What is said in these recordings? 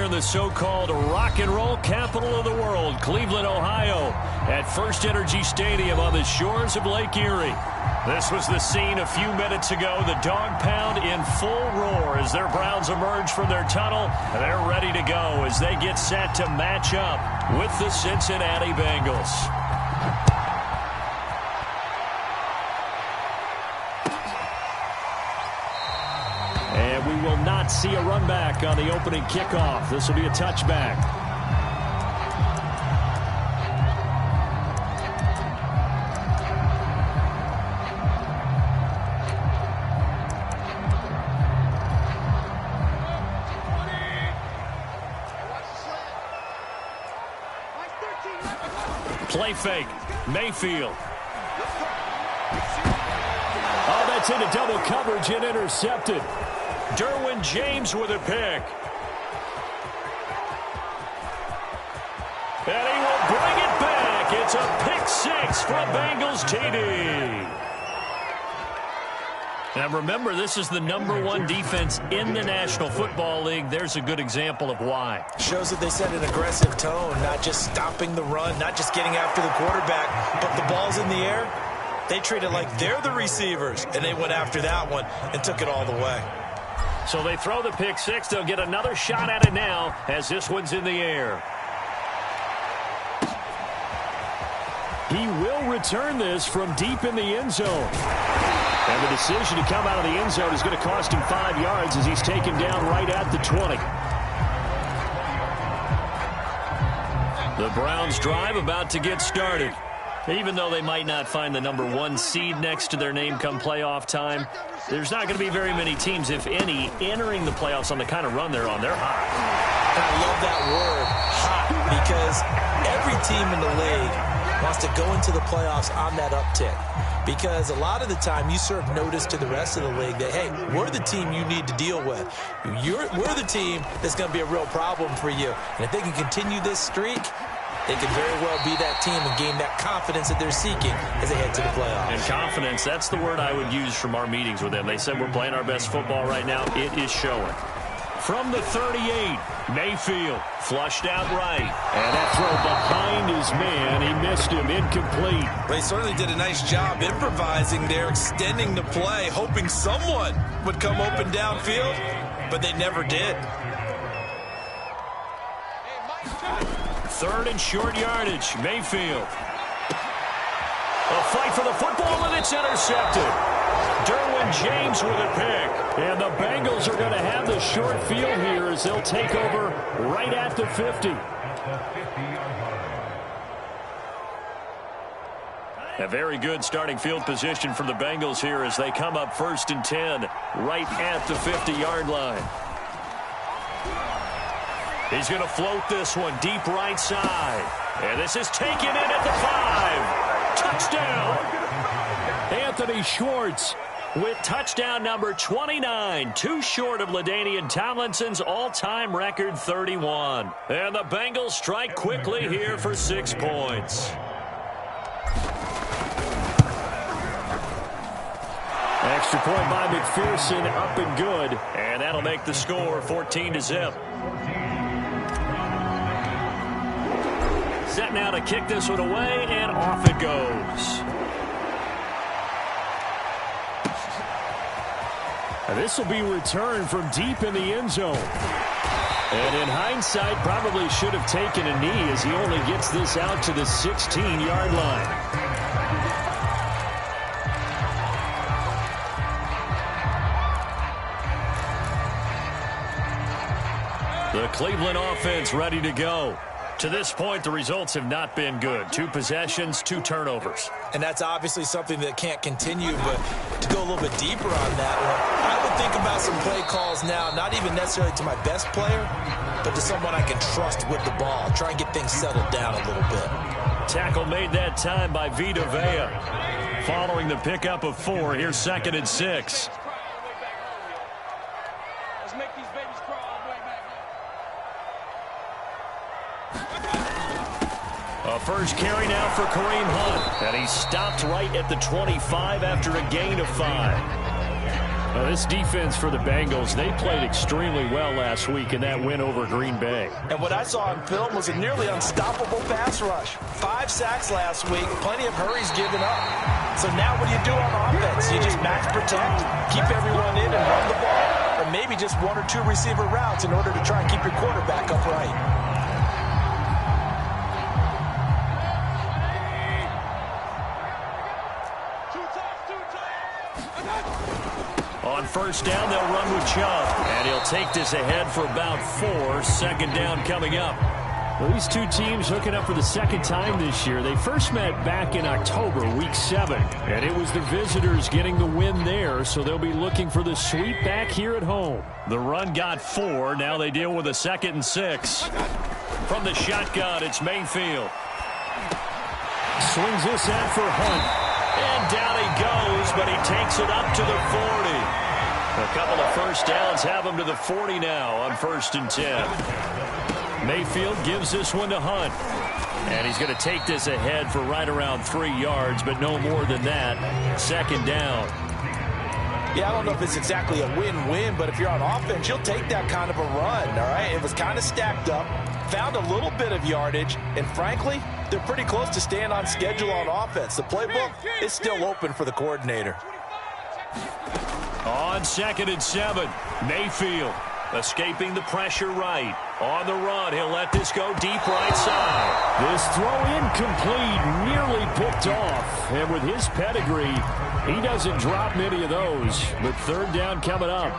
in the so-called rock and roll capital of the world, Cleveland, Ohio, at First Energy Stadium on the shores of Lake Erie. This was the scene a few minutes ago. The dog pound in full roar as their Browns emerge from their tunnel. And they're ready to go as they get set to match up with the Cincinnati Bengals. And we will not see a run back on the opening kickoff. This will be a touchback. Play fake. Mayfield. Oh, that's into double coverage and intercepted. Derwin James with a pick. And he will bring it back. It's a pick six for a Bengals TD. Now remember, this is the #1 defense in the National Football League. There's a good example of why. Shows that they set an aggressive tone, not just stopping the run, not just getting after the quarterback, but the ball's in the air. They treat it like they're the receivers, and they went after that one and took it all the way. So they throw the pick six. They'll get another shot at it now as this one's in the air. He will return this from deep in the end zone. And the decision to come out of the end zone is going to cost him 5 yards as he's taken down right at the 20. The Browns drive about to get started. Even though they might not find the #1 seed next to their name come playoff time, there's not going to be very many teams, if any, entering the playoffs on the kind of run they're on. They're hot. And I love that word, hot, because every team in the league wants to go into the playoffs on that uptick. Because a lot of the time you serve notice to the rest of the league that, hey, we're the team you need to deal with. We're the team that's going to be a real problem for you. And if they can continue this streak, they could very well be that team and gain that confidence that they're seeking as they head to the playoffs. And confidence, that's the word I would use from our meetings with them. They said we're playing our best football right now. It is showing. From the 38, Mayfield flushed out right. And that throw behind his man. He missed him. Incomplete. They certainly did a nice job improvising there, extending the play, hoping someone would come open downfield, but they never did. 3rd and short yardage. Mayfield. A fight for the football, and it's intercepted. Derwin James with a pick. And the Bengals are going to have the short field here as they'll take over right at the 50. A very good starting field position for the Bengals here as they come up 1st and 10 right at the 50-yard line. He's going to float this one deep right side. And this is taken in at the 5. Touchdown. Anthony Schwartz with touchdown number 29, too short of LaDainian Tomlinson's all-time record 31. And the Bengals strike quickly here for 6 points. Extra point by McPherson, up and good. And that'll make the score 14-0. Set now to kick this one away, and off it goes. And this will be returned from deep in the end zone. And in hindsight, probably should have taken a knee as he only gets this out to the 16-yard line. The Cleveland offense ready to go. To this point, the results have not been good. 2 possessions, 2 turnovers. And that's obviously something that can't continue, but to go a little bit deeper on that one, I would think about some play calls now, not even necessarily to my best player, but to someone I can trust with the ball. Try and get things settled down a little bit. Tackle made that time by Vita Vea. Following the pickup of 4, here's 2nd and 6. A first carry now for Kareem Hunt. And he stopped right at the 25 after a gain of 5. This defense for the Bengals, they played extremely well last week in that win over Green Bay. And what I saw on film was a nearly unstoppable pass rush. 5 sacks last week, plenty of hurries given up. So now what do you do on offense? You just max protect, keep everyone in and run the ball, or maybe just 1 or 2 receiver routes in order to try and keep your quarterback upright. On first down, they'll run with Chubb, and he'll take this ahead for about 4. Second down coming up. Well, these two teams hooking up for the second time this year. They first met back in October, Week 7, and it was the visitors getting the win there, so they'll be looking for the sweep back here at home. The run got 4. Now they deal with a 2nd and 6. From the shotgun, it's Mayfield. Swings this out for Hunt. And down he goes, but he takes it up to the 40. A couple of first downs have him to the 40 now on 1st and 10. Mayfield gives this one to Hunt. And he's going to take this ahead for right around 3 yards, but no more than that. 2nd down. Yeah, I don't know if it's exactly a win-win, but if you're on offense, you'll take that kind of a run, all right? It was kind of stacked up, found a little bit of yardage, and frankly, they're pretty close to staying on schedule on offense. The playbook is still open for the coordinator. On 2nd and 7, Mayfield escaping the pressure right. On the run, he'll let this go deep right side. This throw incomplete, nearly picked off. And with his pedigree, he doesn't drop many of those. But 3rd down coming up.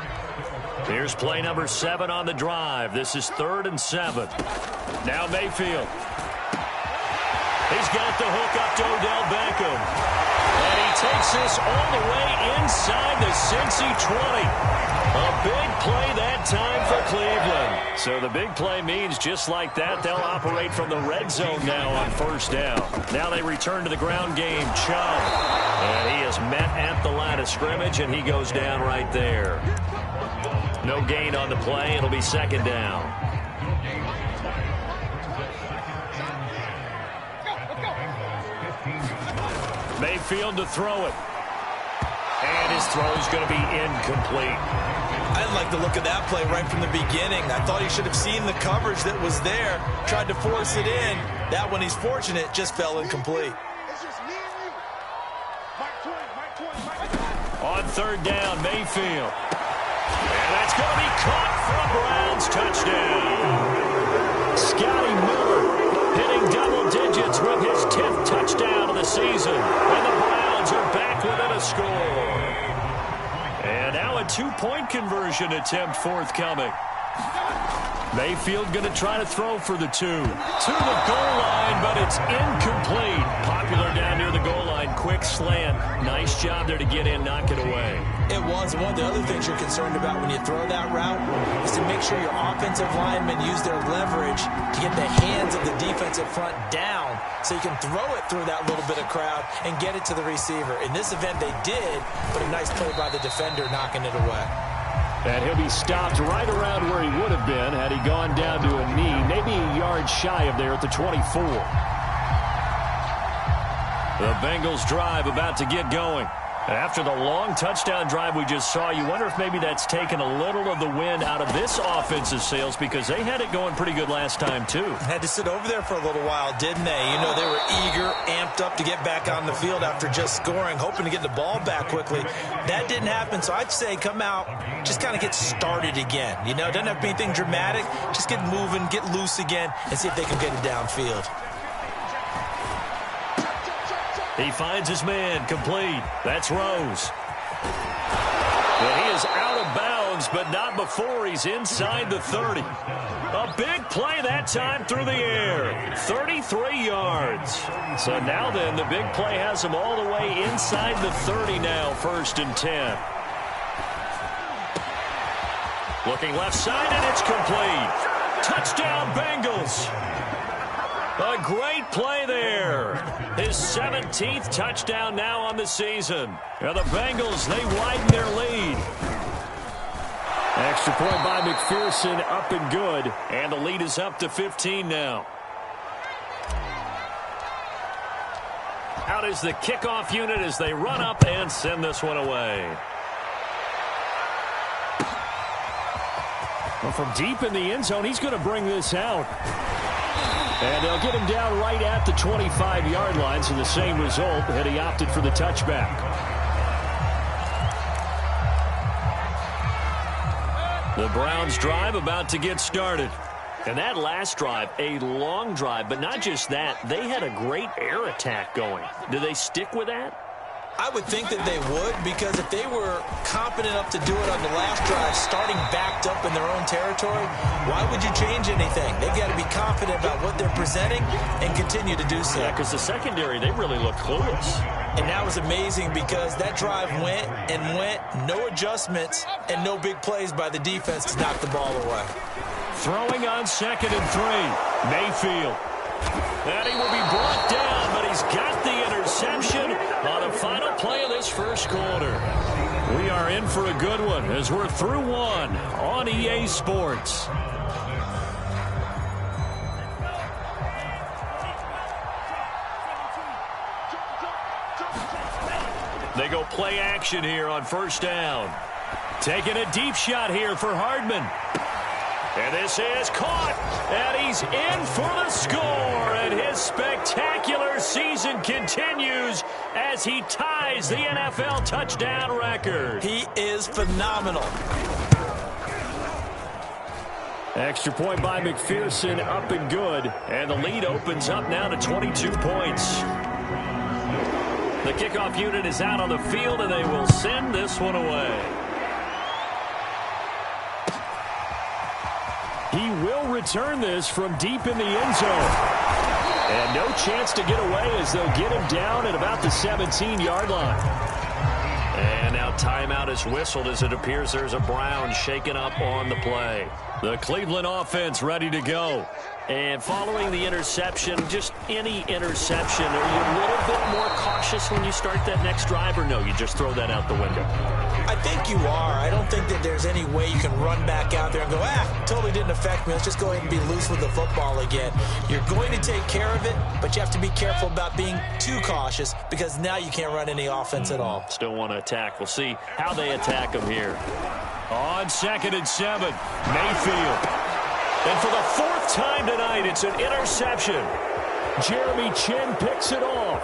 Here's play number 7 on the drive. This is 3rd and 7. Now Mayfield. He's got the hook up to Odell Beckham. And he takes this all the way inside the Cincy 20. A big play that time for Cleveland. So the big play means just like that, they'll operate from the red zone now on 1st down. Now they return to the ground game. Chubb. And he is met at the line of scrimmage, and he goes down right there. No gain on the play. It'll be 2nd down. Mayfield to throw it. And his throw is going to be incomplete. I didn't like the look of that play right from the beginning. I thought he should have seen the coverage that was there, tried to force it in. That one, he's fortunate, just fell incomplete. On 3rd down, Mayfield. And that's going to be caught for a Browns touchdown. Scotty Miller hitting double digits with his 10th touchdown of the season. And the Browns are back within a score. And now a 2-point conversion attempt forthcoming. Mayfield going to try to throw for the 2. To the goal line, but it's incomplete. Popular down near the goal line. Quick slant. Nice job there to get in, knock it away. It was. One of the other things you're concerned about when you throw that route is to make sure your offensive linemen use their leverage to get the hands of the defensive front down so you can throw it through that little bit of crowd and get it to the receiver. In this event, they did, but a nice play by the defender knocking it away. And he'll be stopped right around where he would have been had he gone down to a knee, maybe a yard shy of there at the 24. The Bengals drive about to get going. After the long touchdown drive we just saw, you wonder if maybe that's taken a little of the wind out of this offensive sails because they had it going pretty good last time, too. Had to sit over there for a little while, didn't they? You know, they were eager, amped up to get back on the field after just scoring, hoping to get the ball back quickly. That didn't happen, so I'd say come out, just kind of get started again. You know, doesn't have to be anything dramatic. Just get moving, get loose again, and see if they can get it downfield. He finds his man, complete. That's Rose. And he is out of bounds, but not before he's inside the 30. A big play that time through the air. 33 yards. So now then, the big play has him all the way inside the 30 now, 1st and 10. Looking left side, and it's complete. Touchdown, Bengals. A great play there. His 17th touchdown now on the season. And the Bengals, they widen their lead. Extra point by McPherson, up and good. And the lead is up to 15 now. Out is the kickoff unit as they run up and send this one away. Well, from deep in the end zone, he's going to bring this out. And they'll get him down right at the 25-yard line, so the same result, and he opted for the touchback. The Browns drive about to get started. And that last drive, a long drive, but not just that, they had a great air attack going. Do they stick with that? I would think that they would, because if they were competent enough to do it on the last drive, starting backed up in their own territory, why would you change anything? They've got to be confident about what they're presenting and continue to do so. Yeah, because the secondary, they really look clueless. And that was amazing because that drive went and went, no adjustments, and no big plays by the defense to knock the ball away. Throwing on 2nd and 3, Mayfield. And he will be brought down, but he's got the interception on the final play of this first quarter. We are in for a good one as we're through one on EA Sports. They go play action here on first down. Taking a deep shot here for Hardman. And this is caught, and he's in for the score, and his spectacular season continues as he ties the NFL touchdown record. He is phenomenal. Extra point by McPherson, up and good, and the lead opens up now to 22 points. The kickoff unit is out on the field, and they will send this one away. He will return this from deep in the end zone. And no chance to get away as they'll get him down at about the 17-yard line. And now timeout is whistled as it appears there's a Brown shaken up on the play. The Cleveland offense ready to go. And following the interception, just any interception, are you a little bit more cautious when you start that next drive, or no, you just throw that out the window? I think you are. I don't think that there's any way you can run back out there and go, totally didn't affect me. Let's just go ahead and be loose with the football again. You're going to take care of it, but you have to be careful about being too cautious because now you can't run any offense at all. Still want to attack. We'll see how they attack him here. On 2nd and 7, Mayfield. And for the 4th time tonight, it's an interception. Jeremy Chin picks it off.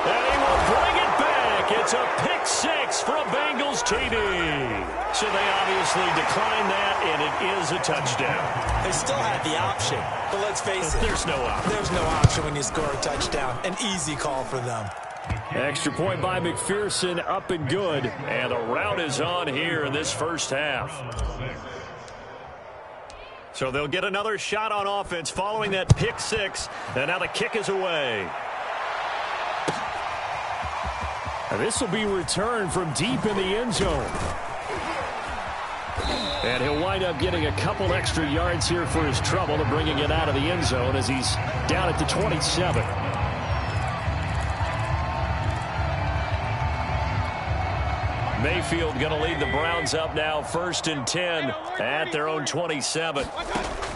And he will bring it back. It's a pick 6 for a Bengals TD. So they obviously declined that, and it is a touchdown. They still had the option, but let's face it. There's no option. There's no option when you score a touchdown. An easy call for them. Extra point by McPherson, up and good. And the route is on here in this first half. So they'll get another shot on offense following that pick 6. And now the kick is away. And this will be returned from deep in the end zone. And he'll wind up getting a couple extra yards here for his trouble and bringing it out of the end zone as he's down at the 27. Mayfield going to lead the Browns up now, 1st and 10 at their own 27.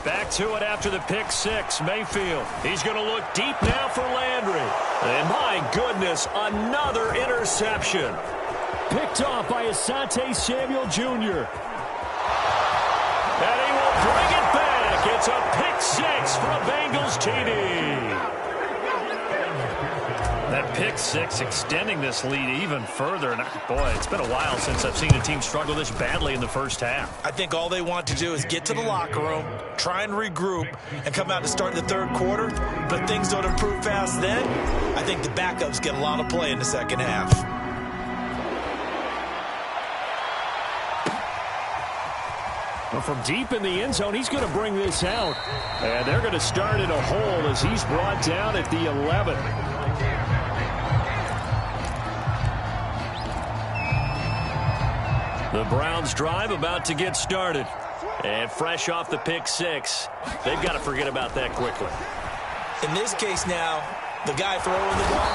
Back to it after the pick 6. Mayfield, he's going to look deep now for Landry. And my goodness, another interception. Picked off by Asante Samuel Jr. And he will bring it back. It's a pick 6 for a Bengals TD. That pick 6 extending this lead even further. And boy, it's been a while since I've seen a team struggle this badly in the first half. I think all they want to do is get to the locker room, try and regroup, and come out to start the third quarter. But if things don't improve fast then, I think the backups get a lot of play in the second half. Well, from deep in the end zone, he's going to bring this out. And they're going to start in a hole as he's brought down at the 11. The Browns drive about to get started. And fresh off the pick 6, they've got to forget about that quickly. In this case now, the guy throwing the ball,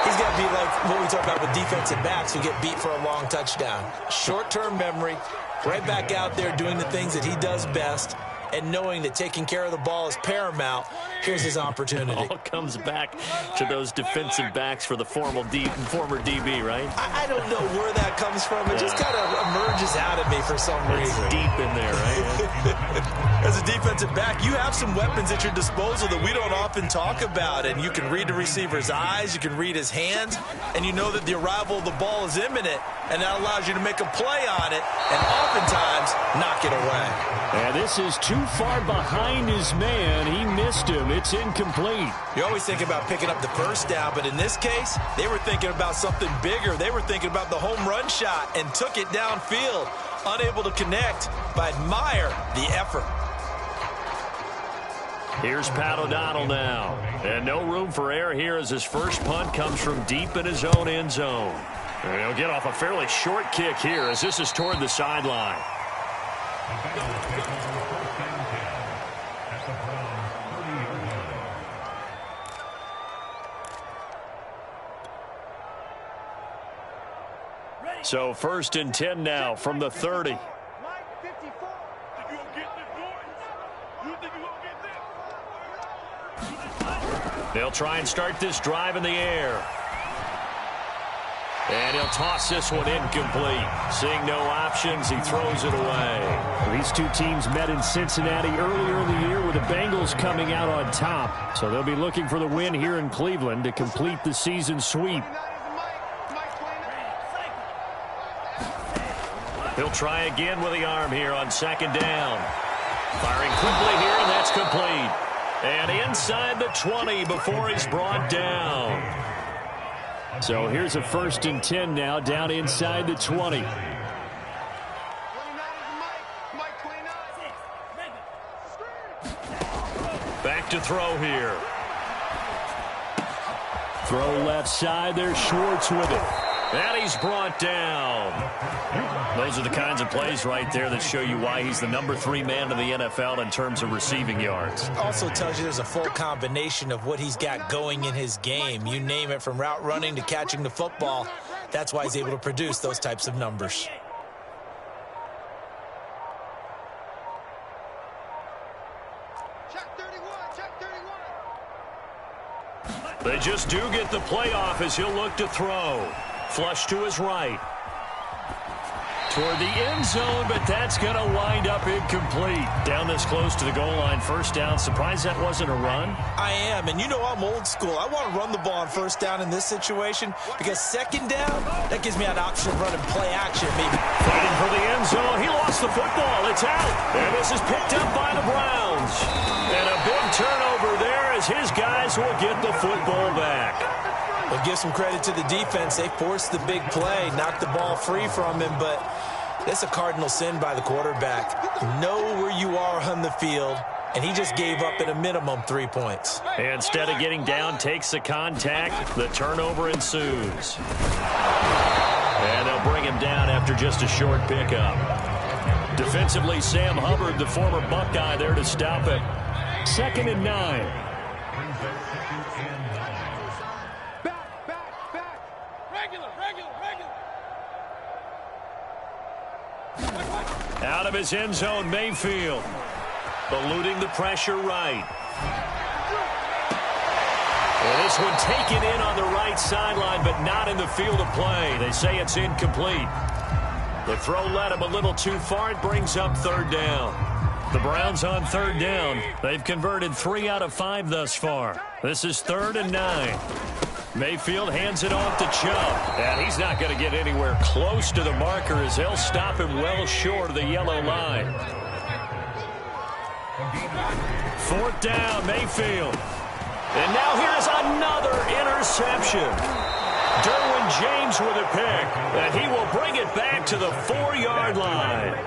he's got to be like what we talk about with defensive backs who get beat for a long touchdown. Short-term memory, right back out there doing the things that he does best, and knowing that taking care of the ball is paramount, here's his opportunity. It all comes back to those defensive backs for the former DB, right? I don't know where that comes from. It just kind of emerges out of me for some reason. It's deep in there, right? As a defensive back, you have some weapons at your disposal that we don't often talk about, and you can read the receiver's eyes, you can read his hands, and you know that the arrival of the ball is imminent, and that allows you to make a play on it and oftentimes knock it away. And this is too far behind his man. He missed him. It's incomplete. You always think about picking up the first down, but in this case, they were thinking about something bigger. They were thinking about the home run shot and took it downfield. Unable to connect, but admire the effort. Here's Pat O'Donnell now. And no room for error here as his first punt comes from deep in his own end zone. And he'll get off a fairly short kick here as this is toward the sideline. So 1st and 10 now from the 30. They'll try and start this drive in the air. And he'll toss this one incomplete. Seeing no options, he throws it away. These two teams met in Cincinnati earlier in the year with the Bengals coming out on top. So they'll be looking for the win here in Cleveland to complete the season sweep. He'll try again with the arm here on 2nd down. Firing quickly here, and that's complete. And inside the 20 before he's brought down. So here's a 1st and 10 now, down inside the 20. Back to throw here. Throw left side, there's Schwartz with it. And he's brought down. Those are the kinds of plays right there that show you why he's the number 3 man in the NFL in terms of receiving yards. Also tells you there's a full combination of what he's got going in his game. You name it, from route running to catching the football. That's why he's able to produce those types of numbers. They just do get the playoff as he'll look to throw. Flush to his right. Toward the end zone, but that's going to wind up incomplete. Down this close to the goal line, 1st down. Surprised that wasn't a run? I am, and you know I'm old school. I want to run the ball on 1st down in this situation because 2nd down, that gives me an option of running play action maybe. Fighting for the end zone. He lost the football. It's out. And this is picked up by the Browns. And a big turnover there as his guys will get the football back. We'll give some credit to the defense. They forced the big play, knocked the ball free from him, but that's a cardinal sin by the quarterback. Know where you are on the field, and he just gave up at a minimum 3 points. Instead of getting down, takes the contact. The turnover ensues. And they'll bring him down after just a short pickup. Defensively, Sam Hubbard, the former Buckeye, there to stop it. 2nd and 9. Out of his end zone, Mayfield. Eluding the pressure right. And this one taken in on the right sideline, but not in the field of play. They say it's incomplete. The throw led him a little too far. It brings up 3rd down. The Browns on 3rd down. They've converted 3 out of 5 thus far. This is 3rd and 9. Mayfield hands it off to Chubb. And he's not going to get anywhere close to the marker as they'll stop him well short of the yellow line. 4th down, Mayfield. And now here's another interception. Derwin James with a pick. And he will bring it back to the 4-yard line.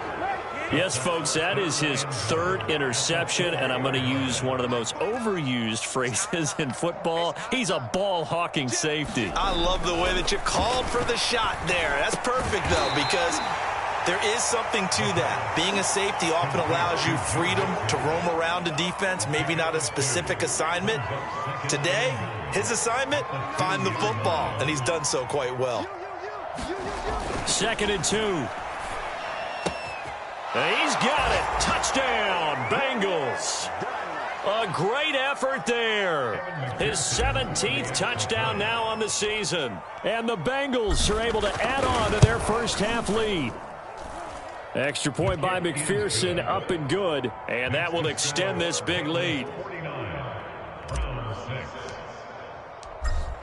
Yes, folks, that is his 3rd interception, and I'm going to use one of the most overused phrases in football. He's a ball-hawking safety. I love the way that you called for the shot there. That's perfect, though, because there is something to that. Being a safety often allows you freedom to roam around a defense, maybe not a specific assignment. Today, his assignment, find the football, and he's done so quite well. 2nd and 2. And he's got it. Touchdown, Bengals. Bengals. A great effort there. His 17th touchdown now on the season. And the Bengals are able to add on to their first half lead. Extra point by McPherson, up and good. And that will extend this big lead.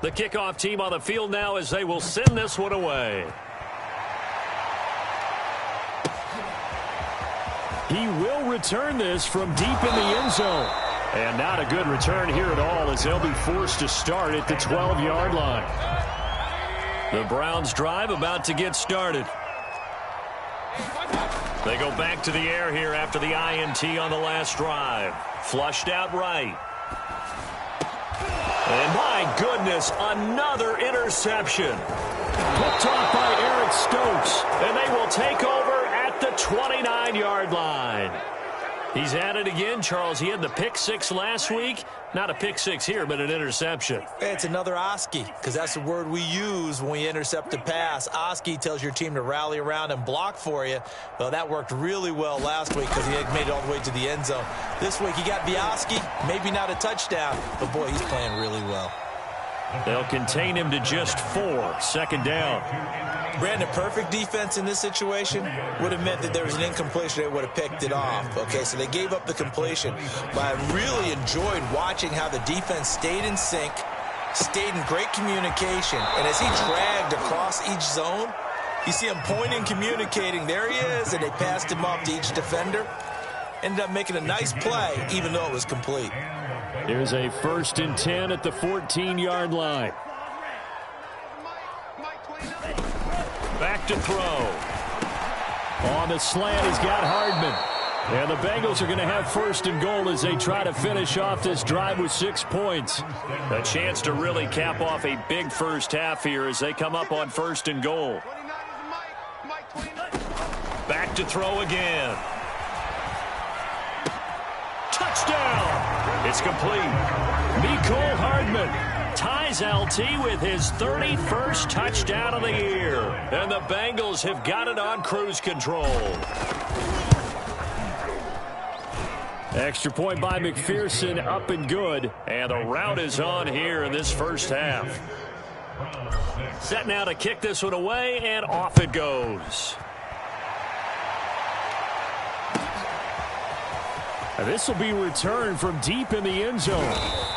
The kickoff team on the field now as they will send this one away. He will return this from deep in the end zone. And not a good return here at all as they'll be forced to start at the 12-yard line. The Browns drive about to get started. They go back to the air here after the INT on the last drive. Flushed out right. And my goodness, another interception. Picked off by Eric Stokes. And they will take over at the 29-yard line. He's at it again, Charles. He had the pick six last week. Not a pick six here, but an interception. It's another Oski, because that's the word we use when we intercept a pass. Oski tells your team to rally around and block for you. Well, that worked really well last week because he had made it all the way to the end zone. This week he got the Oski, maybe not a touchdown, but boy, he's playing really well. They'll contain him to just 4. Second down. Brandon, perfect defense in this situation would have meant that there was an incompletion. They would have picked it off. Okay, so they gave up the completion. But I really enjoyed watching how the defense stayed in sync, stayed in great communication. And as he dragged across each zone, you see him pointing, communicating. There he is, and they passed him off to each defender. Ended up making a nice play, even though it was complete. Here's a 1st and 10 at the 14-yard line. Back to throw. On the slant, he's got Hardman. And the Bengals are going to have 1st and goal as they try to finish off this drive with 6 points. A chance to really cap off a big first half here as they come up on 1st and goal. Back to throw again. Touchdown! It's complete. Mecole Hardman ties LT with his 31st touchdown of the year. And the Bengals have got it on cruise control. Extra point by McPherson, up and good. And the route is on here in this first half. Set now to kick this one away, and off it goes. And this will be returned from deep in the end zone.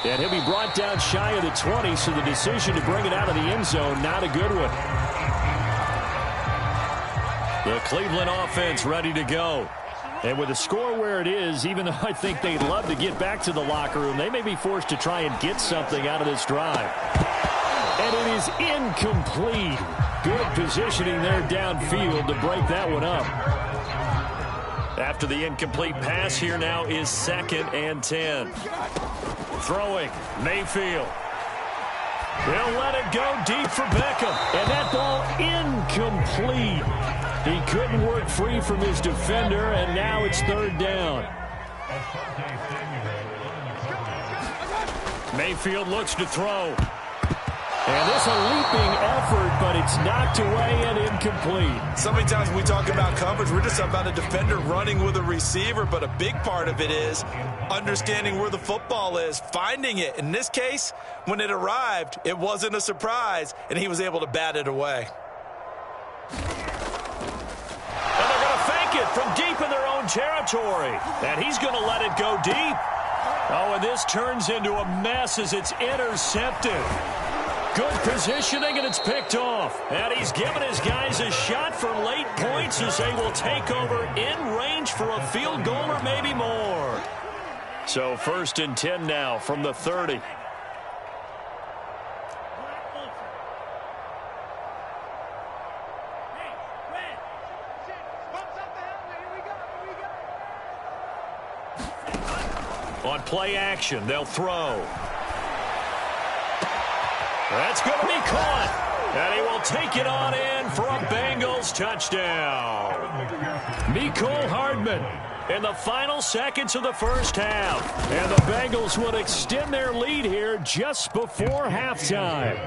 And he'll be brought down shy of the 20, so the decision to bring it out of the end zone, not a good one. The Cleveland offense ready to go. And with the score where it is, even though I think they'd love to get back to the locker room, they may be forced to try and get something out of this drive. And it is incomplete. Good positioning there downfield to break that one up. After the incomplete pass, here now is 2nd and 10. Throwing, Mayfield. They'll let it go deep for Beckham. And that ball incomplete. He couldn't work free from his defender, and now it's 3rd down. Mayfield looks to throw. And this a leaping effort, but it's knocked away and incomplete. So many times when we talk about coverage, we're just about a defender running with a receiver, but a big part of it is understanding where the football is, finding it. In this case, when it arrived, it wasn't a surprise, and he was able to bat it away. And they're going to fake it from deep in their own territory. And he's going to let it go deep. Oh, and this turns into a mess as it's intercepted. Good positioning, and it's picked off. And he's given his guys a shot for late points as they will take over in range for a field goal or maybe more. So 1st and 10 now from the 30. On play action, they'll throw. That's going to be caught. And he will take it on in for a Bengals touchdown. Mecole Hardman in the final seconds of the first half. And the Bengals would extend their lead here just before halftime.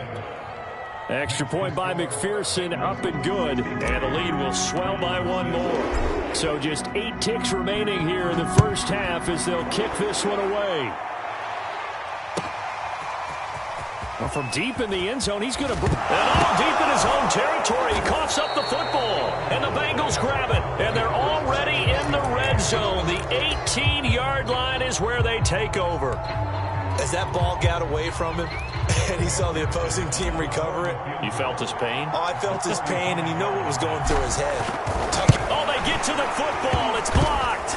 Extra point by McPherson, up and good. And the lead will swell by 1 more. So just 8 ticks remaining here in the first half as they'll kick this one away. Well, from deep in the end zone, he's going to... And all deep in his own territory, he coughs up the football. And the Bengals grab it. And they're already in the red zone. The 18-yard line is where they take over. As that ball got away from him, and he saw the opposing team recover it. You felt his pain? Oh, I felt his pain, and you know what was going through his head. Oh, they get to the football. It's blocked.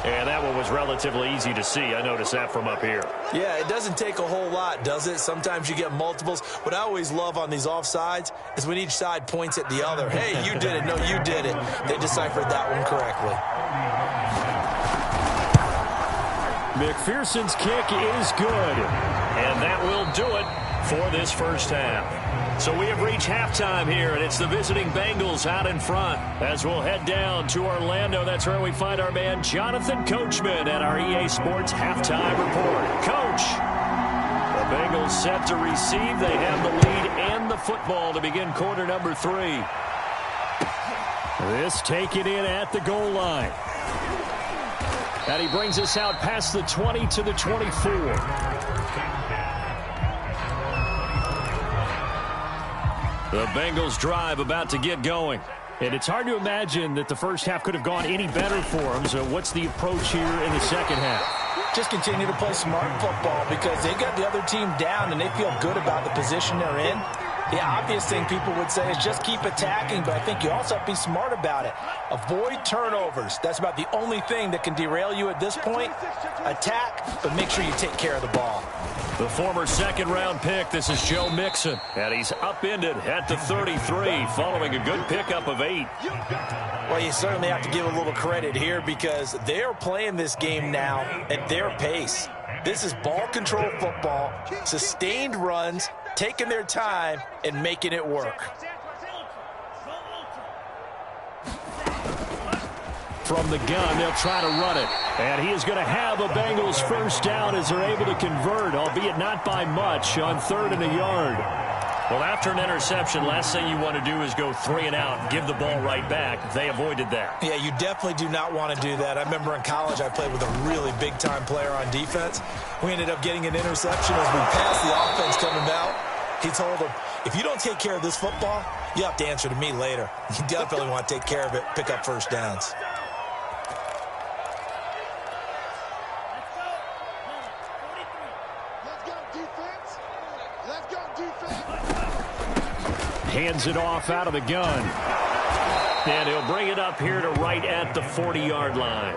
And that one was relatively easy to see. I noticed that from up here. Yeah, it doesn't take a whole lot, does it? Sometimes you get multiples. What I always love on these offsides is when each side points at the other. Hey, you did it. No, you did it. They deciphered that one correctly. McPherson's kick is good. And that will do it for this first half. So we have reached halftime here, and it's the visiting Bengals out in front. As we'll head down to Orlando, that's where we find our man Jonathan Coachman at our EA Sports Halftime Report. Coach, the Bengals set to receive. They have the lead and the football to begin quarter number 3. This taken in at the goal line. And he brings us out past the 20 to the 24. The Bengals drive about to get going. And it's hard to imagine that the first half could have gone any better for them. So what's the approach here in the second half? Just continue to play smart football because they got the other team down and they feel good about the position they're in. The obvious thing people would say is just keep attacking, but I think you also have to be smart about it. Avoid turnovers. That's about the only thing that can derail you at this point. Attack, but make sure you take care of the ball. The former second-round pick, this is Joe Mixon. And he's upended at the 33 following a good pickup of 8. Well, you certainly have to give a little credit here because they're playing this game now at their pace. This is ball control football, sustained runs, taking their time and making it work. From the gun, they'll try to run it. And he is going to have a Bengals first down as they're able to convert, albeit not by much, on 3rd and a yard. Well, after an interception, last thing you want to do is go 3 and out and give the ball right back. They avoided that. Yeah, you definitely do not want to do that. I remember in college I played with a really big-time player on defense. We ended up getting an interception as we passed the offense coming out. He told him, if you don't take care of this football, you have to answer to me later. You definitely want to take care of it, pick up first downs. Hands it off out of the gun. And he'll bring it up here to right at the 40-yard line.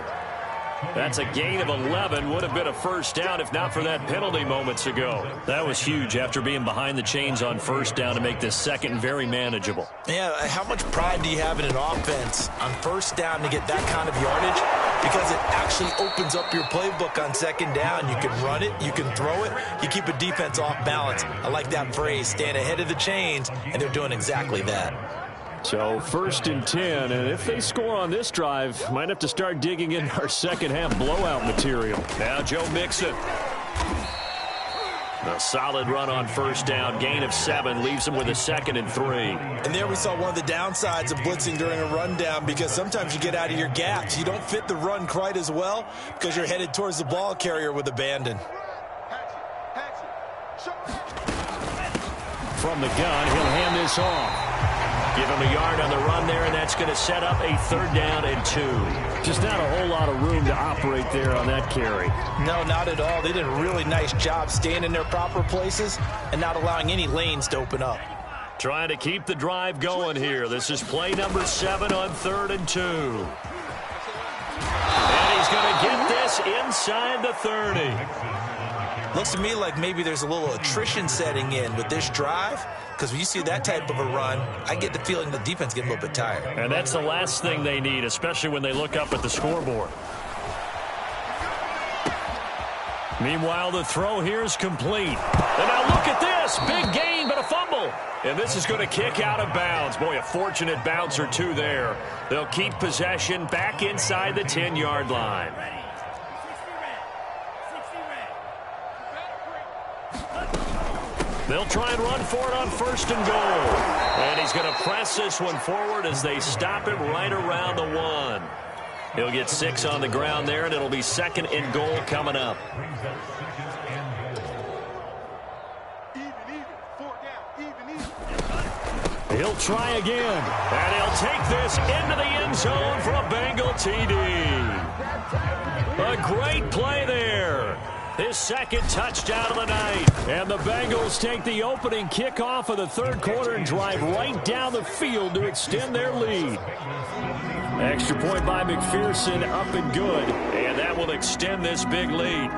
That's a gain of 11. Would have been a first down if not for that penalty moments ago. That was huge after being behind the chains on first down to make this second very manageable. Yeah, how much pride do you have in an offense on first down to get that kind of yardage? Because it actually opens up your playbook on second down. You can run it, you can throw it, you keep a defense off balance. I like that phrase, stand ahead of the chains, and they're doing exactly that. So 1st and 10, and if they score on this drive, might have to start digging in our second half blowout material. Now Joe Mixon. A solid run on first down, gain of 7, leaves him with a 2nd and 3. And there we saw one of the downsides of blitzing during a rundown because sometimes you get out of your gaps. You don't fit the run quite as well because you're headed towards the ball carrier with abandon. From the gun, he'll hand this off. Give him a yard on the run there, and that's going to set up a 3rd down and 2. Just not a whole lot of room to operate there on that carry. No, not at all. They did a really nice job staying in their proper places and not allowing any lanes to open up. Trying to keep the drive going here. This is play number 7 on 3rd and 2. And he's going to get this inside the 30. Looks to me like maybe there's a little attrition setting in with this drive. Because when you see that type of a run, I get the feeling the defense getting a little bit tired. And that's the last thing they need, especially when they look up at the scoreboard. Meanwhile, the throw here is complete. And now look at this. Big gain, but a fumble. And this is going to kick out of bounds. Boy, a fortunate bounce or two there. They'll keep possession back inside the 10-yard line. They'll try and run for it on 1st and goal. And he's going to press this one forward as they stop it right around the 1. He'll get 6 on the ground there, and it'll be 2nd and goal coming up. He'll try again. And he'll take this into the end zone for a Bengal TD. A great play there. His 2nd touchdown of the night. And the Bengals take the opening kickoff of the 3rd quarter and drive right down the field to extend their lead. Extra point by McPherson, up and good. And that will extend this big lead.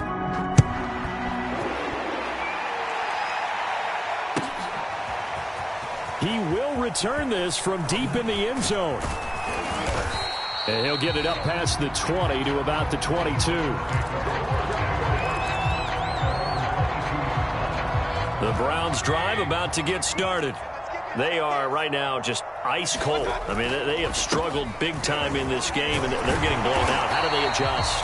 He will return this from deep in the end zone. And he'll get it up past the 20 to about the 22. The Browns drive about to get started. They are right now just ice cold. I mean, they have struggled big time in this game, and they're getting blown out. How do they adjust?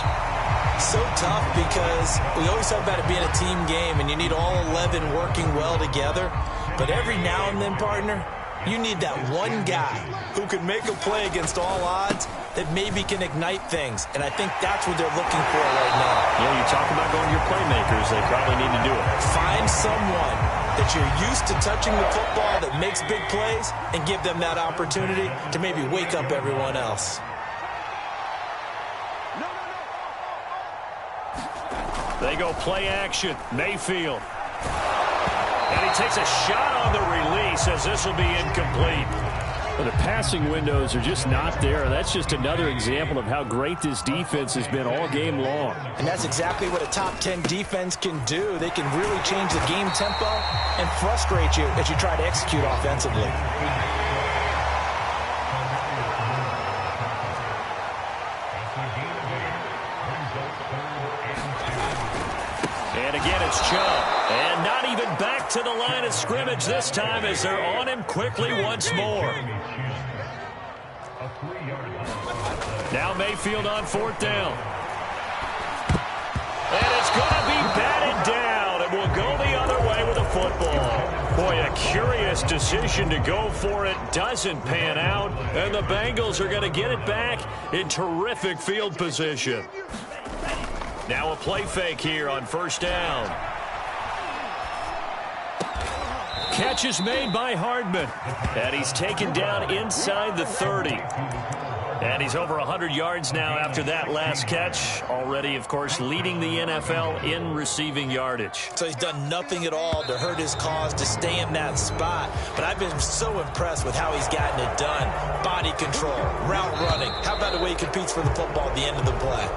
So tough because we always talk about it being a team game, and you need all 11 working well together. But every now and then, partner, you need that one guy who can make a play against all odds that maybe can ignite things. And I think that's what they're looking for right now. Yeah, you talk about going to your playmakers. They probably need to do it. Find someone that you're used to touching the football that makes big plays and give them that opportunity to maybe wake up everyone else. They go play action. Mayfield. And he takes a shot on the release as this will be incomplete. Well, the passing windows are just not there. That's just another example of how great this defense has been all game long. And that's exactly what a top 10 defense can do. They can really change the game tempo and frustrate you as you try to execute offensively. And again, it's Chubb. And not even back to the line of scrimmage this time as they're on him quickly once more. Now Mayfield on 4th down. And it's going to be batted down. And will go the other way with a football. Boy, a curious decision to go for it. Doesn't pan out. And the Bengals are going to get it back in terrific field position. Now a play fake here on 1st down. Catch is made by Hardman. And he's taken down inside the 30. And he's over 100 yards now after that last catch. Already, of course, leading the NFL in receiving yardage. So he's done nothing at all to hurt his cause to stay in that spot. But I've been so impressed with how he's gotten it done. Body control, route running. How about the way he competes for the football at the end of the play?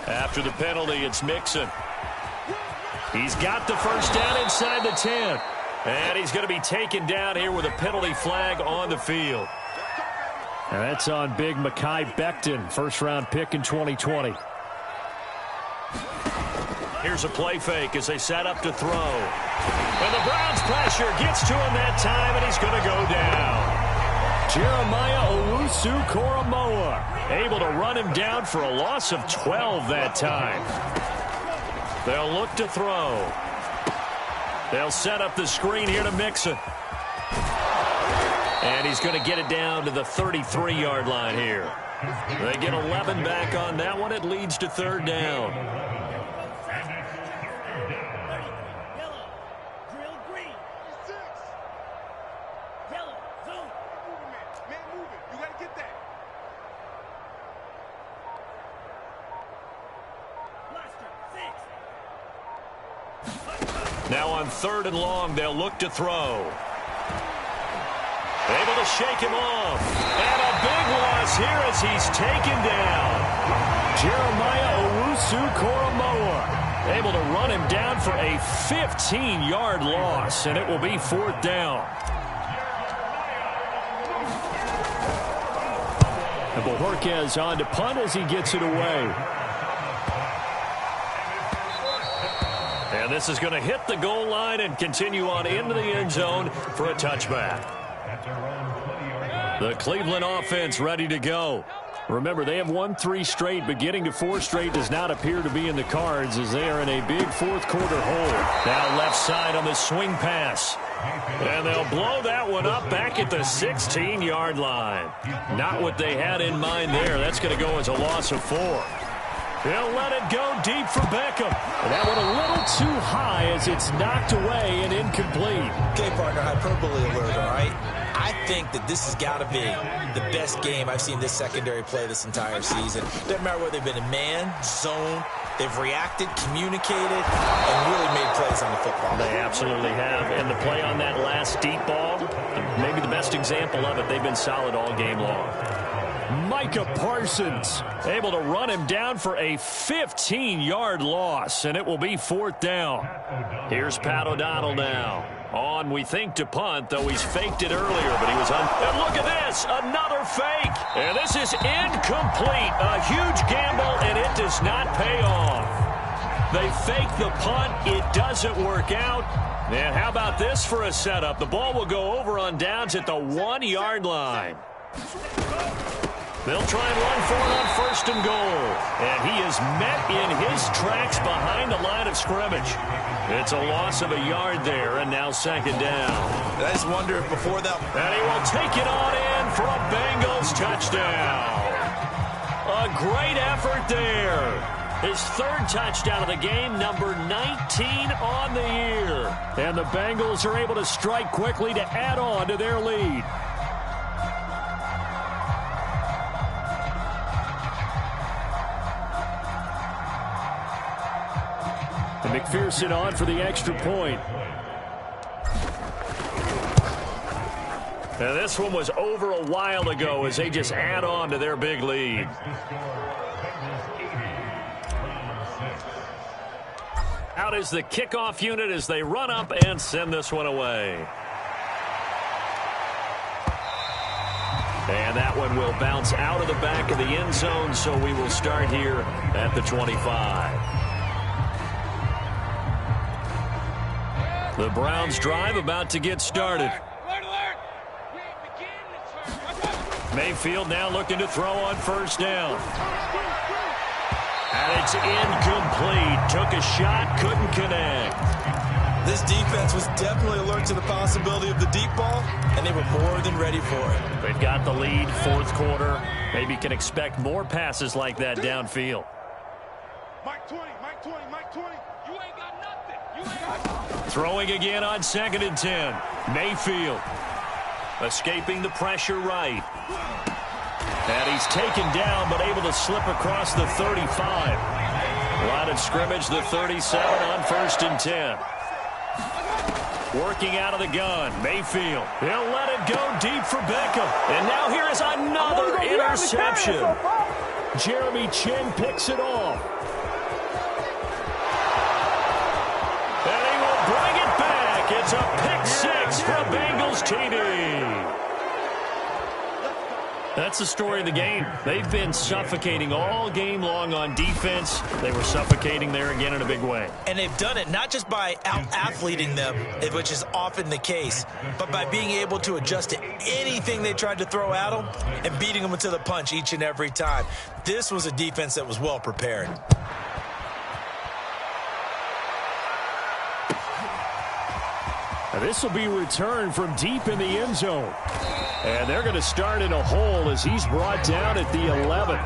After the penalty, it's Mixon. He's got the 1st down inside the 10. And he's going to be taken down here with a penalty flag on the field. And that's on big Mekhi Becton, 1st-round pick in 2020. Here's a play fake as they set up to throw. And the Browns pressure gets to him that time, and he's going to go down. Jeremiah Owusu-Koramoah able to run him down for a loss of 12 that time. They'll look to throw. They'll set up the screen here to Mixon. And he's going to get it down to the 33-yard line here. They get 11 back on that one. It leads to 3rd down. Now on 3rd and long, they'll look to throw. Able to shake him off. And a big loss here as he's taken down. Jeremiah Owusu-Koramoah able to run him down for a 15-yard loss, and it will be 4th down. And Bojorquez on to punt as he gets it away. And And this is going to hit the goal line and continue on into the end zone for a touchback. The Cleveland offense ready to go. Remember, they have won 3 straight, but getting to 4 straight does not appear to be in the cards as they are in a big fourth-quarter hole. Now left side on the swing pass. And they'll blow that one up back at the 16-yard line. Not what they had in mind there. That's going to go as a loss of 4. He'll let it go deep for Beckham. And that one a little too high as it's knocked away and incomplete. Okay, partner, hyperbole alert, all right? I think that this has got to be the best game I've seen this secondary play this entire season. Doesn't matter whether they've been in man, zone, they've reacted, communicated, and really made plays on the football. They absolutely have. And the play on that last deep ball, maybe the best example of it, they've been solid all game long. Micah Parsons able to run him down for a 15-yard loss, and it will be 4th down. Here's Pat O'Donnell now. On, we think, to punt, though he's faked it earlier, but he was on. And look at this, another fake. And this is incomplete. A huge gamble, and it does not pay off. They fake the punt. It doesn't work out. And how about this for a setup? The ball will go over on downs at the 1-yard line. They'll try and run for it on 1st and goal. And he is met in his tracks behind the line of scrimmage. It's a loss of a yard there, and now 2nd down. I just wonder if before that... And he will take it on in for a Bengals touchdown. A great effort there. His 3rd touchdown of the game, number 19 on the year. And the Bengals are able to strike quickly to add on to their lead. McPherson on for the extra point. Now this one was over a while ago as they just add on to their big lead. Out is the kickoff unit as they run up and send this one away. And that one will bounce out of the back of the end zone, so we will start here at the 25. The Browns drive about to get started. Mayfield now looking to throw on 1st down. And it's incomplete. Took a shot, couldn't connect. This defense was definitely alert to the possibility of the deep ball, and they were more than ready for it. They've got the lead, 4th quarter. Maybe can expect more passes like that downfield. Mike 20, Mike 20, Mike 20. You ain't got nothing. You ain't got nothing. Throwing again on 2nd and 10. Mayfield escaping the pressure right. And he's taken down but able to slip across the 35. Line of scrimmage, the 37 on 1st and 10. Working out of the gun, Mayfield. He'll let it go deep for Beckham. And now here is another interception. Jeremy Chin picks it off. And he will bring it back. It's a pick-6 for Bengals TD. That's the story of the game. They've been suffocating all game long on defense. They were suffocating there again in a big way. And they've done it not just by out-athleting them, which is often the case, but by being able to adjust to anything they tried to throw at them and beating them to the punch each and every time. This was a defense that was well prepared. Now this will be returned from deep in the end zone. And they're going to start in a hole as he's brought down at the 11.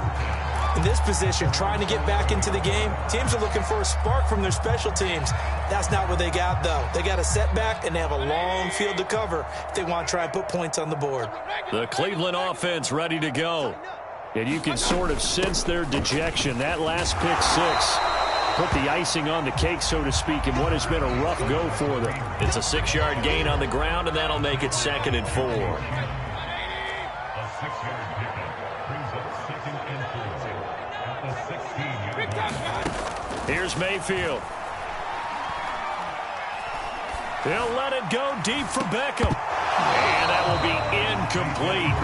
In this position, trying to get back into the game, teams are looking for a spark from their special teams. That's not what they got, though. They got a setback, and they have a long field to cover if they want to try and put points on the board. The Cleveland offense ready to go. And you can sort of sense their dejection. That last pick-6 put the icing on the cake, so to speak, in what has been a rough go for them. It's a 6-yard gain on the ground, and that'll make it 2nd and 4. Here's Mayfield. He'll let it go deep for Beckham. And that will be incomplete.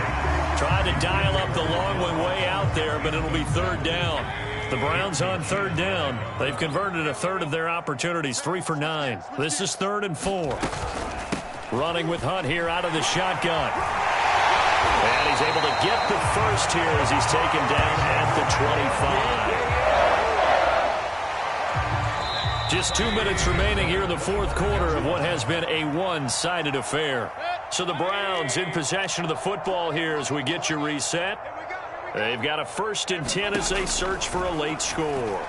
Tried to dial up the long one way out there, but it'll be 3rd down. The Browns on third down. They've converted a third of their opportunities, 3 for 9. This is 3rd and 4. Running with Hunt here out of the shotgun. And he's able to get the first here as he's taken down at the 25. Just 2 minutes remaining here in the fourth quarter of what has been a one-sided affair. So the Browns in possession of the football here as we get you reset. They've got a 1st and 10 as they search for a late score.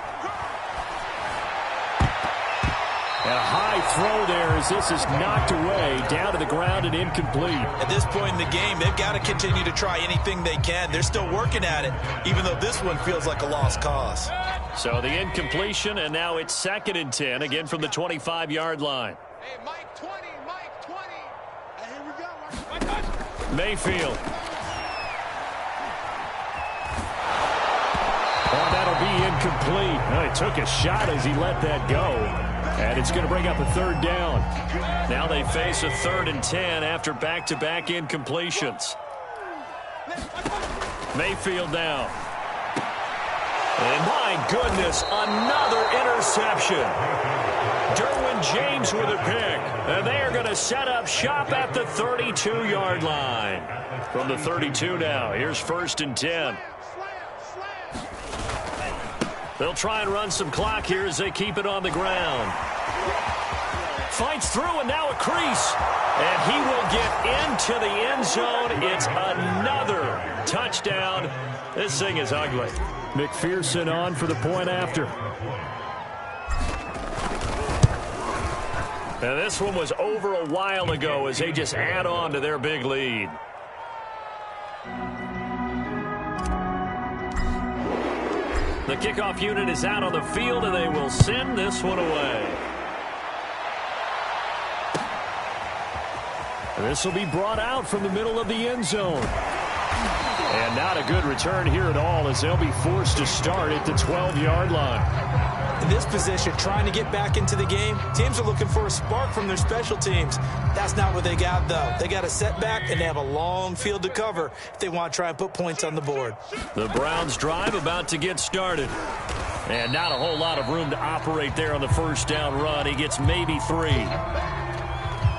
And a high throw there as this is knocked away, down to the ground and incomplete. At this point in the game, they've got to continue to try anything they can. They're still working at it, even though this one feels like a lost cause. So the incompletion, and now it's 2nd and 10, again from the 25-yard line. Hey, Mike 20, Mike 20. Hey, here we go. Mike. Mayfield. Oh, that'll be incomplete. Oh, he took a shot as he let that go. And it's going to bring up a 3rd down. Now they face a 3rd and 10 after back-to-back incompletions. Mayfield now. And my goodness, another interception. Derwin James with a pick. And they are going to set up shop at the 32-yard line. From the 32 now, here's 1st and 10. They'll try and run some clock here as they keep it on the ground. Fights through, and now a crease. And he will get into the end zone. It's another touchdown. This thing is ugly. McPherson on for the point after. And this one was over a while ago as they just add on to their big lead. The kickoff unit is out on the field, and they will send this one away. And this will be brought out from the middle of the end zone. And not a good return here at all as they'll be forced to start at the 12-yard line. In this position, trying to get back into the game, teams are looking for a spark from their special teams. That's not what they got, though. They got a setback, and they have a long field to cover if they want to try and put points on the board. The Browns drive about to get started. And not a whole lot of room to operate there on the first down run. He gets maybe 3.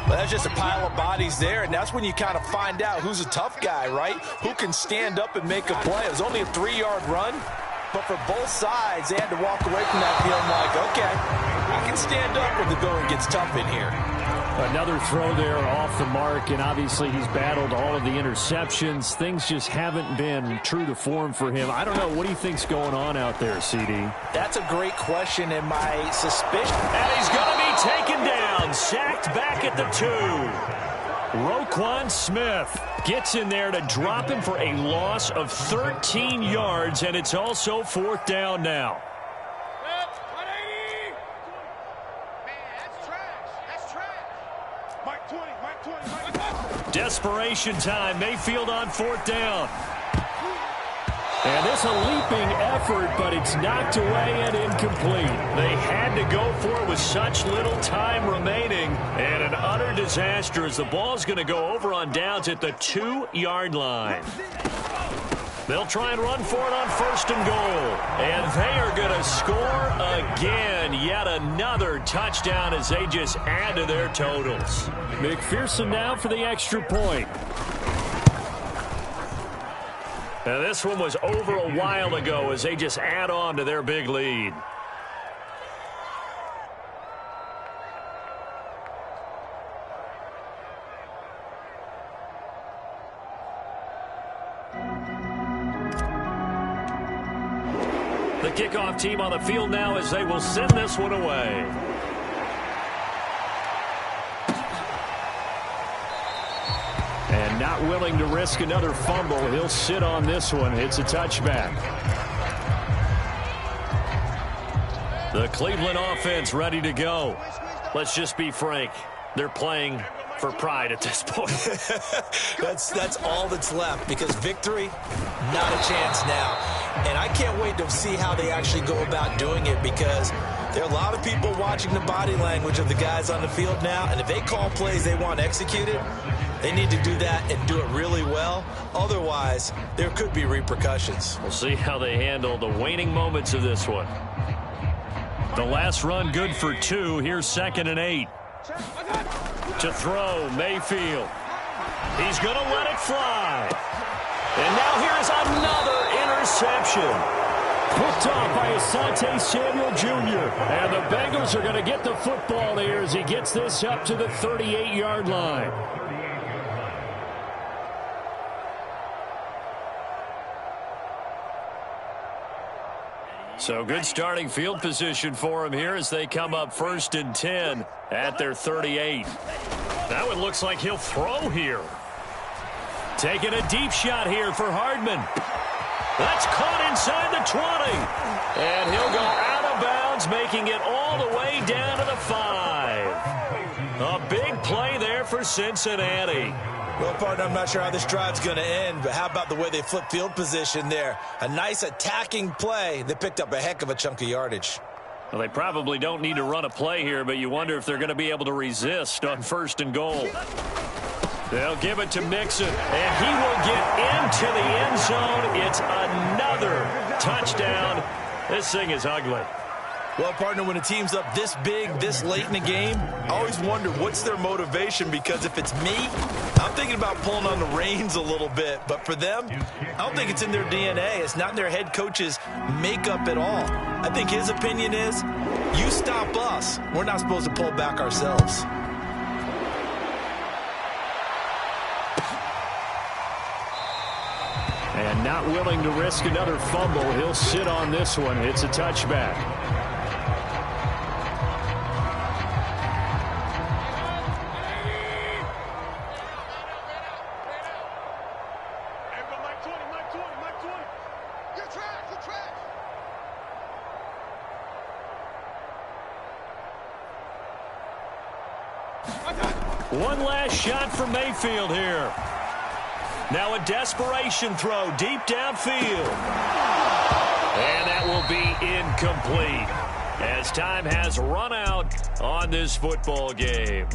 Well, that's just a pile of bodies there, and that's when you kind of find out who's a tough guy, right? Who can stand up and make a play. It was only a 3-yard run, but for both sides, they had to walk away from that feeling like, okay, I can stand up when the going gets tough in here. Another throw there off the mark, and obviously he's battled all of the interceptions. Things just haven't been true to form for him. I don't know. What do you think's going on out there, CD? That's a great question, and my suspicion. And he's going to be taken down, sacked back at the 2. Roquan Smith gets in there to drop him for a loss of 13 yards, and it's also 4th down now. Desperation time. Mayfield on 4th down. And this a leaping effort, but it's knocked away and incomplete. They had to go for it with such little time remaining. And an utter disaster as the ball's going to go over on downs at the 2-yard line. They'll try and run for it on 1st and goal. And they are going to score again. Yet another touchdown as they just add to their totals. McPherson now for the extra point. And this one was over a while ago as they just add on to their big lead. The kickoff team on the field now as they will send this one away. And not willing to risk another fumble. He'll sit on this one. It's a touchback. The Cleveland offense ready to go. Let's just be frank. They're playing for pride at this point. That's all that's left, because victory, not a chance now. And I can't wait to see how they actually go about doing it, because there are a lot of people watching the body language of the guys on the field now, and if they call plays they want executed, They need to do that and do it really well. Otherwise, there could be repercussions. We'll see how they handle the waning moments of this one. The last run good for 2. Here's 2nd and 8. To throw, Mayfield. He's going to let it fly. And now here's another interception. Picked off by Asante Samuel Jr. And the Bengals are going to get the football here as he gets this up to the 38-yard line. So good starting field position for him here as they come up 1st and 10 at their 38. That one looks like he'll throw here. Taking a deep shot here for Hardman. That's caught inside the 20. And he'll go out of bounds, making it all the way down to the 5. A big play there for Cincinnati. Well, partner, I'm not sure how this drive's going to end, but how about the way they flip field position there? A nice attacking play. They picked up a heck of a chunk of yardage. Well, they probably don't need to run a play here, but you wonder if they're going to be able to resist on 1st and goal. They'll give it to Mixon, and he will get into the end zone. It's another touchdown. This thing is ugly. Well, partner, when a team's up this big, this late in the game, I always wonder what's their motivation, because if it's me, I'm thinking about pulling on the reins a little bit. But for them, I don't think it's in their DNA. It's not in their head coach's makeup at all. I think his opinion is, you stop us, we're not supposed to pull back ourselves. And not willing to risk another fumble. He'll sit on this one. It's a touchback. One last shot for Mayfield here. Now a desperation throw deep downfield. And that will be incomplete as time has run out on this football game.